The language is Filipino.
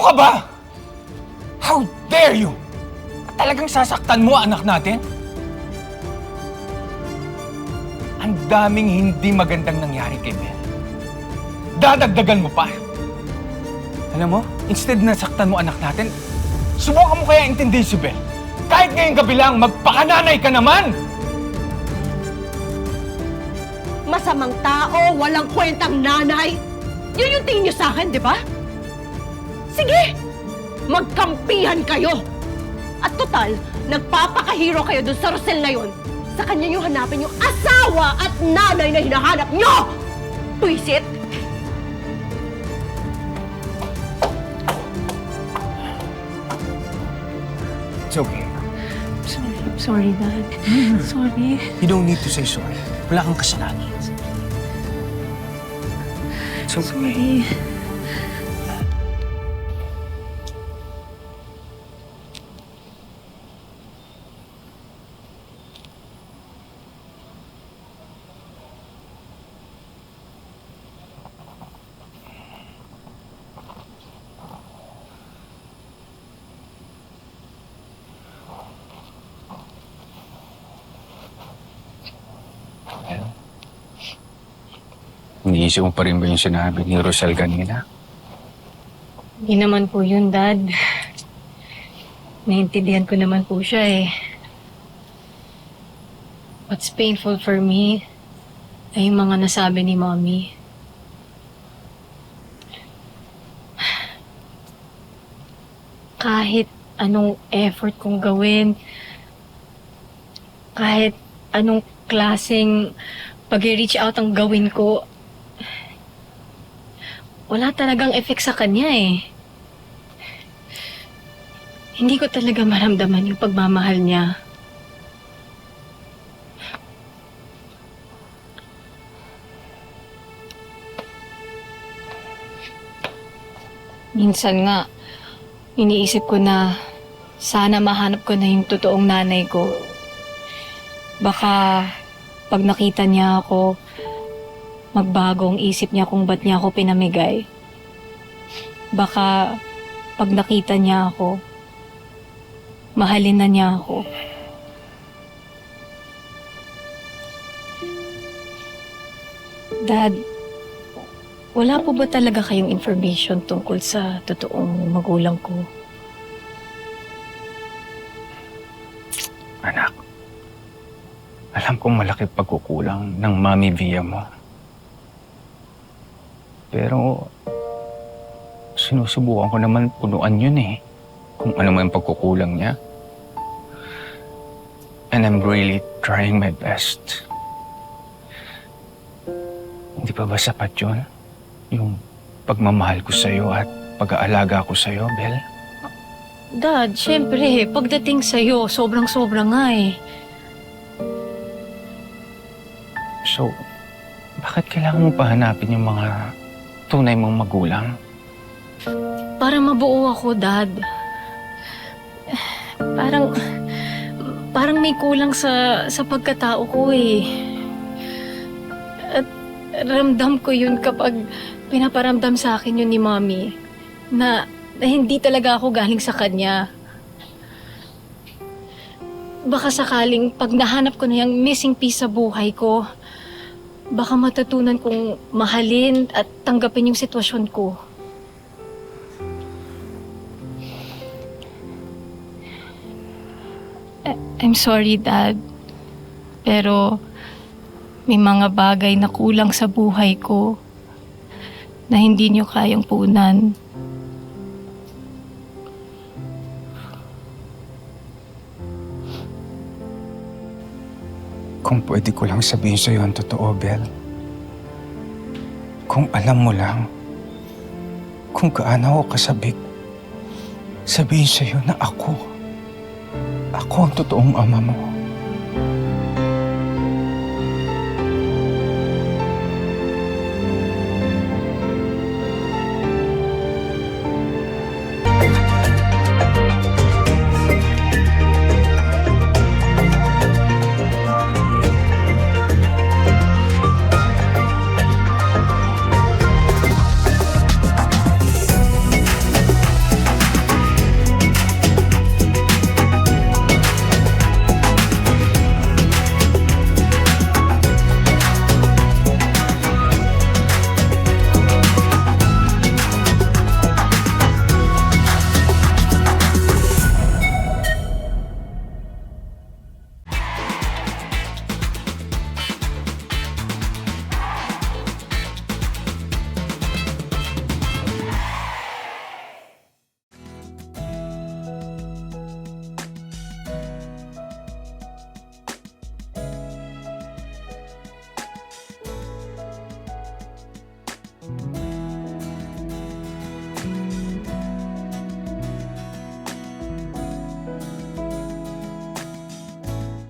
ka ba? How dare you? Talagang sasaktan mo anak natin? Ang daming hindi magandang nangyari kay Bel. Dadagdagan mo pa. Alam mo, instead na saktan mo anak natin, subukan mo kaya intindihin si Bel. Kahit ngayong gabi lang, magpakananay ka naman! Masamang tao, walang kwentang nanay. Yun yung tingin niyo sa akin, di ba? Sige! Magkampihan kayo! At total, nagpapakahiro kayo dun sa Rosel na yun. Sa kanya yung hanapin yung asawa at nanay na hinahanap nyo! Tuisit! It's okay. Sorry, Dad. Sorry. You don't need to say sorry. Wala kang kasalanan. It's okay. Sorry. Iniisip mo pa rin ba yung sinabi ni Rosel kanina? Hindi naman po yun, Dad. Naintindihan ko naman po siya eh. What's painful for me ay yung mga nasabi ni Mommy. Kahit anong effort kong gawin, kahit anong klaseng pag-reach out ang gawin ko, wala talagang effect sa kanya eh. Hindi ko talaga maramdaman yung pagmamahal niya. Minsan nga, iniisip ko na sana mahanap ko na yung totoong nanay ko. Baka pag nakita niya ako, magbago ang isip niya kung ba't niya ako pinamigay. Baka pag nakita niya ako, mahalin na niya ako. Dad, wala po ba talaga kayong information tungkol sa totoong magulang ko? Anak, alam kong malaki pagkukulang ng Mami Via mo. Pero, sinusubukan ko naman punuan yun eh. Kung ano man pagkukulang niya. And I'm really trying my best. Hindi pa ba sapat yun? Yung pagmamahal ko sa'yo at pag-aalaga ko sa'yo, Bel? Dad, syempre, pagdating sa'yo, sobrang-sobra nga eh. So, bakit kailangan mo pa hanapin yung mga tunay mong magulang? Para mabuo ako, Dad. Parang may kulang sa pagkatao ko eh. At ramdam ko yun kapag pinaparamdam sa akin yun ni Mommy na hindi talaga ako galing sa kanya. Baka sakaling pag nahanap ko na yung missing piece sa buhay ko, baka matutunan kong mahalin at tanggapin yung sitwasyon ko. I'm sorry, Dad. Pero may mga bagay na kulang sa buhay ko na hindi niyo kayang punan. Kung pwede ko lang sabihin sa'yo ang totoo, Bel. Kung alam mo lang, kung gaano ako kasabik, sabihin sa'yo na ako ang totoong ama mo.